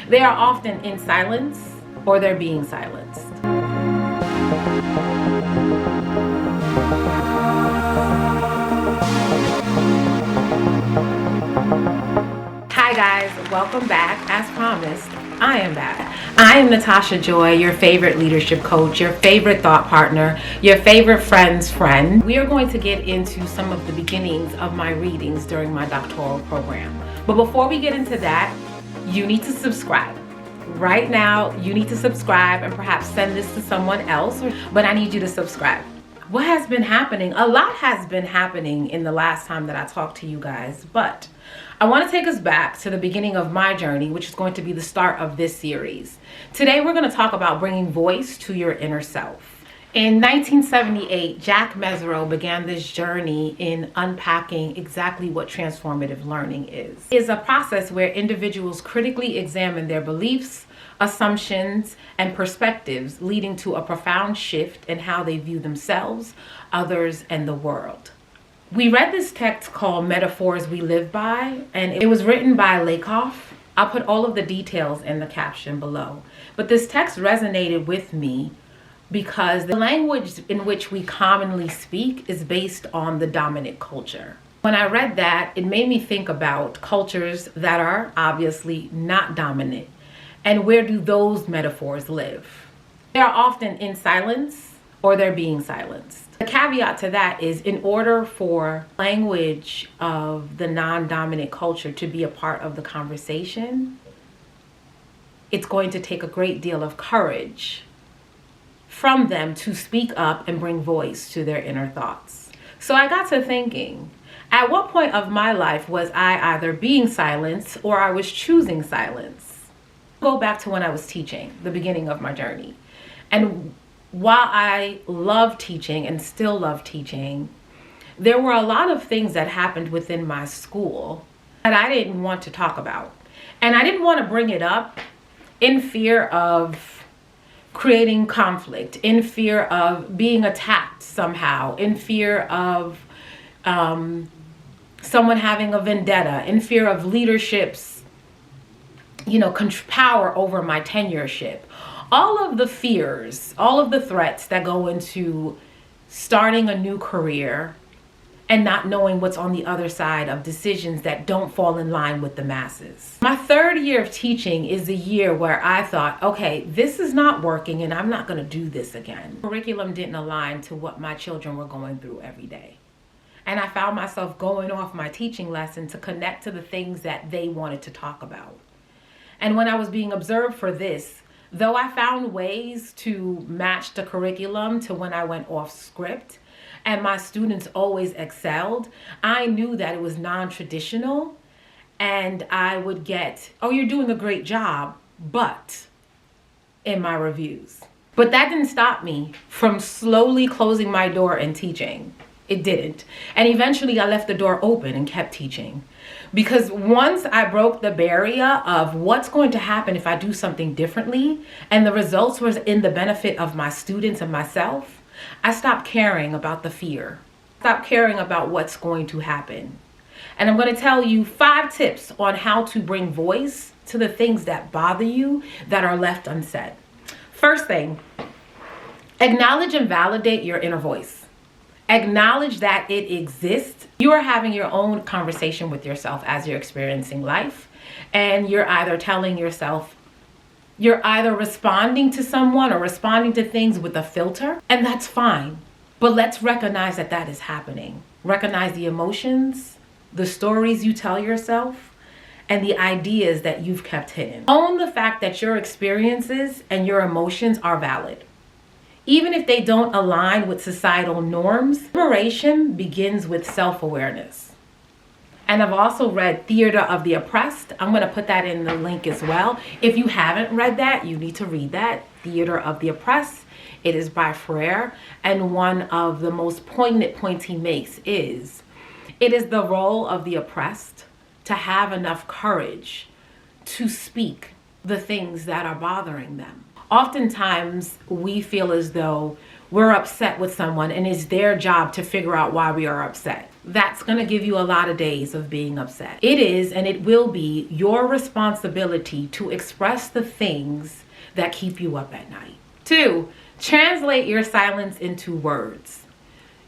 They are often in silence or they're being silenced. Hi guys, welcome back. As promised, I am back. I am Natasha Joy, your favorite leadership coach, your favorite thought partner, your favorite friend's friend. We are going to get into some of the beginnings of my readings during my doctoral program. But before we get into that, you need to subscribe. Right now, you need to subscribe and perhaps send this to someone else, but I need you to subscribe. What has been happening? A lot has been happening in the last time that I talked to you guys, but I want to take us back to the beginning of my journey, which is going to be the start of this series. Today, we're going to talk about bringing voice to your inner self. In 1978, Jack Mesereau began this journey in unpacking exactly what transformative learning is. It is a process where individuals critically examine their beliefs, assumptions, and perspectives, leading to a profound shift in how they view themselves, others, and the world. We read this text called Metaphors We Live By, and it was written by Lakoff. I'll put all of the details in the caption below. But this text resonated with me because the language in which we commonly speak is based on the dominant culture. When I read that, it made me think about cultures that are obviously not dominant. And where do those metaphors live? They are often in silence or they're being silenced. The caveat to that is, in order for language of the non-dominant culture to be a part of the conversation, it's going to take a great deal of courage from them to speak up and bring voice to their inner thoughts. So I got to thinking, at what point of my life was I either being silenced or I was choosing silence? Go back to when I was teaching, the beginning of my journey. And while I love teaching and still love teaching, there were a lot of things that happened within my school that I didn't want to talk about. And I didn't want to bring it up in fear of creating conflict, in fear of being attacked somehow, in fear of someone having a vendetta, in fear of leadership's power over my tenureship. All of the fears, all of the threats that go into starting a new career and not knowing what's on the other side of decisions that don't fall in line with the masses. My third year of teaching is the year where I thought, okay, this is not working and I'm not going to do this again. Curriculum didn't align to what my children were going through every day. And I found myself going off my teaching lesson to connect to the things that they wanted to talk about. And when I was being observed for this, though I found ways to match the curriculum to when I went off script, and my students always excelled, I knew that it was non-traditional, and I would get, "Oh, you're doing a great job," but in my reviews. But that didn't stop me from slowly closing my door and teaching. It didn't. And eventually I left the door open and kept teaching. Because once I broke the barrier of what's going to happen if I do something differently, and the results was in the benefit of my students and myself, I stopped caring about the fear. Stopped caring about what's going to happen. And I'm going to tell you 5 tips on how to bring voice to the things that bother you that are left unsaid. First thing, acknowledge and validate your inner voice. Acknowledge that it exists. You are having your own conversation with yourself as you're experiencing life. And you're either telling yourself, you're either responding to someone or responding to things with a filter, and that's fine. But let's recognize that that is happening. Recognize the emotions, the stories you tell yourself, and the ideas that you've kept hidden. Own the fact that your experiences and your emotions are valid. Even if they don't align with societal norms, liberation begins with self-awareness. And I've also read Theater of the Oppressed. I'm going to put that in the link as well. If you haven't read that, you need to read that. Theater of the Oppressed. It is by Freire. And one of the most poignant points he makes is, it is the role of the oppressed to have enough courage to speak the things that are bothering them. Oftentimes, we feel as though we're upset with someone and it's their job to figure out why we are upset. that's going to give you a lot of days of being upset. It is, and it will be, your responsibility to express the things that keep you up at night. 2, translate your silence into words.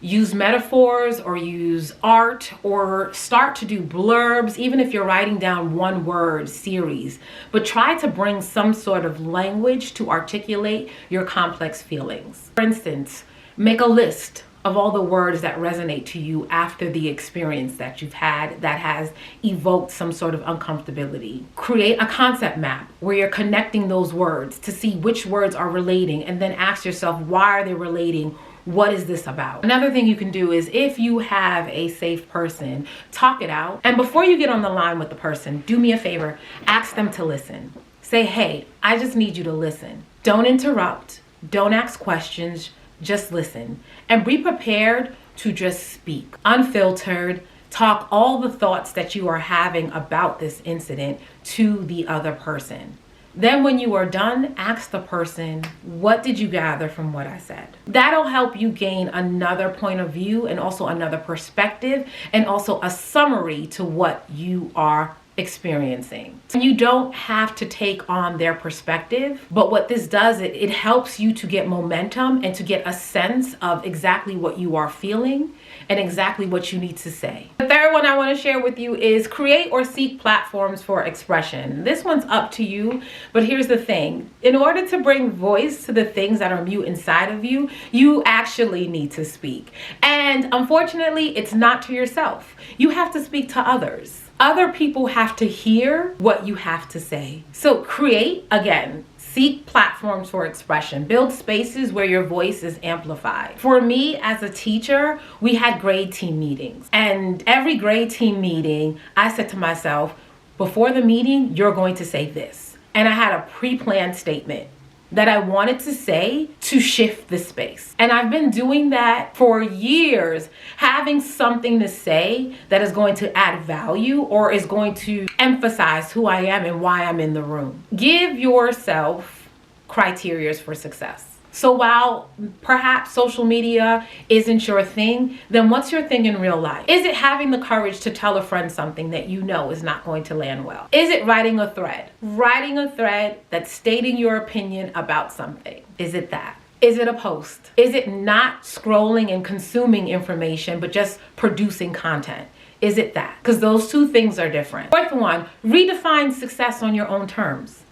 Use metaphors or use art or start to do blurbs, even if you're writing down one word series, but try to bring some sort of language to articulate your complex feelings. For instance, make a list of all the words that resonate to you after the experience that you've had that has evoked some sort of uncomfortability. Create a concept map where you're connecting those words to see which words are relating, and then ask yourself, why are they relating? What is this about? Another thing you can do is, if you have a safe person, talk it out. And before you get on the line with the person, do me a favor, ask them to listen. Say, hey, I just need you to listen. Don't interrupt. Don't ask questions. Just listen. And be prepared to just speak. Unfiltered. Talk all the thoughts that you are having about this incident to the other person. Then when you are done, ask the person, what did you gather from what I said? That'll help you gain another point of view and also another perspective and also a summary to what you are experiencing. You don't have to take on their perspective, but what this does, it helps you to get momentum and to get a sense of exactly what you are feeling and exactly what you need to say. The third one I want to share with you is create or seek platforms for expression. This one's up to you, but here's the thing. In order to bring voice to the things that are mute inside of you, you actually need to speak. And unfortunately, it's not to yourself. You have to speak to others. Other people have to hear what you have to say. So create, again, seek platforms for expression. Build spaces where your voice is amplified. For me as a teacher, we had grade team meetings. And every grade team meeting, I said to myself, before the meeting, you're going to say this. And I had a pre-planned statement that I wanted to say to shift the space. And I've been doing that for years, having something to say that is going to add value or is going to emphasize who I am and why I'm in the room. Give yourself criteria for success. So while perhaps social media isn't your thing, then what's your thing in real life? Is it having the courage to tell a friend something that you know is not going to land well? Is it writing a thread? Writing a thread that's stating your opinion about something. Is it that? Is it a post? Is it not scrolling and consuming information, but just producing content? Is it that? Because those two things are different. Fourth one, redefine success on your own terms.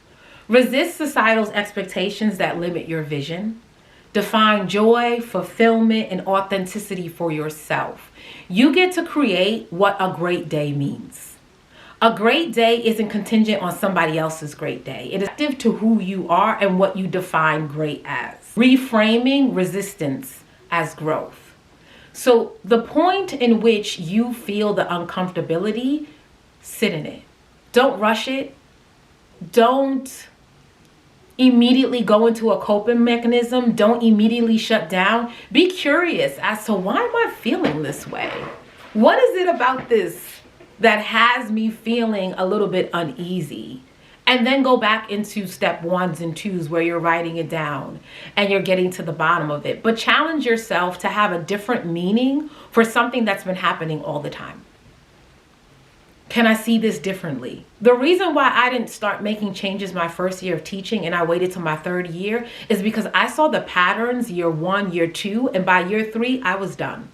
Resist societal's expectations that limit your vision. Define joy, fulfillment, and authenticity for yourself. You get to create what a great day means. A great day isn't contingent on somebody else's great day. It is active to who you are and what you define great as. Reframing resistance as growth. So the point in which you feel the uncomfortability, sit in it. Don't rush it. Don't immediately go into a coping mechanism. Don't immediately shut down. Be curious as to, why am I feeling this way? What is it about this that has me feeling a little bit uneasy? And then go back into step 1s and 2s where you're writing it down and you're getting to the bottom of it. But challenge yourself to have a different meaning for something that's been happening all the time. Can I see this differently? The reason why I didn't start making changes my first year of teaching and I waited till my 3rd year is because I saw the patterns year 1, year 2, and by year 3, I was done.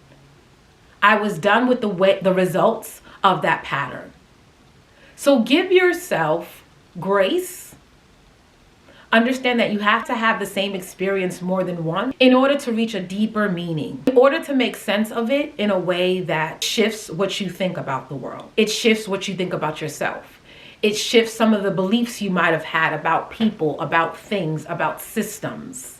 I was done with the results of that pattern. So give yourself grace. Understand that you have to have the same experience more than once in order to reach a deeper meaning, in order to make sense of it in a way that shifts what you think about the world. It shifts what you think about yourself. It shifts some of the beliefs you might have had about people, about things, about systems.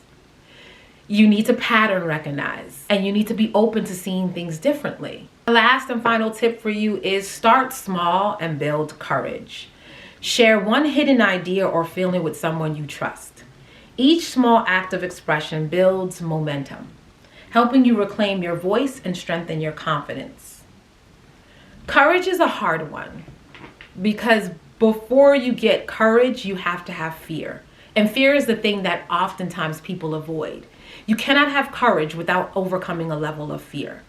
You need to pattern recognize, and you need to be open to seeing things differently. The last and final tip for you is start small and build courage. Share one hidden idea or feeling with someone you trust. Each small act of expression builds momentum, helping you reclaim your voice and strengthen your confidence. Courage is a hard one because before you get courage, you have to have fear. And fear is the thing that oftentimes people avoid. You cannot have courage without overcoming a level of fear.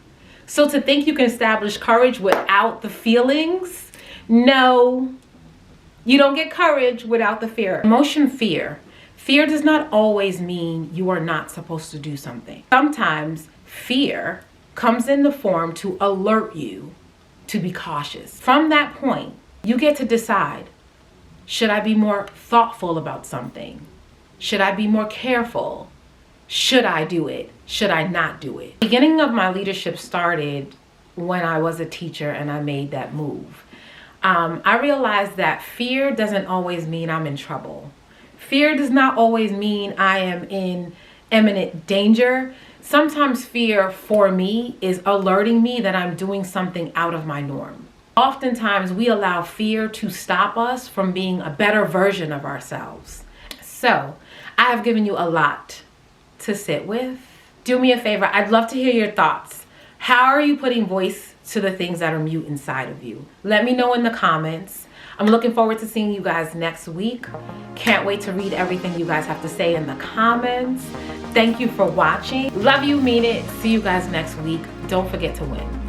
So to think you can establish courage without the feelings, no, you don't get courage without the fear. Emotion fear. Fear does not always mean you are not supposed to do something. Sometimes fear comes in the form to alert you to be cautious. From that point, you get to decide, should I be more thoughtful about something? Should I be more careful? Should I do it? Should I not do it? The beginning of my leadership started when I was a teacher and I made that move. I realized that fear doesn't always mean I'm in trouble. Fear does not always mean I am in imminent danger. Sometimes fear for me is alerting me that I'm doing something out of my norm. Oftentimes we allow fear to stop us from being a better version of ourselves. So I have given you a lot to sit with. Do me a favor, I'd love to hear your thoughts. How are you putting voice to the things that are mute inside of you? Let me know in the comments. I'm looking forward to seeing you guys next week. Can't wait to read everything you guys have to say in the comments. Thank you for watching. Love you, mean it. See you guys next week. Don't forget to win.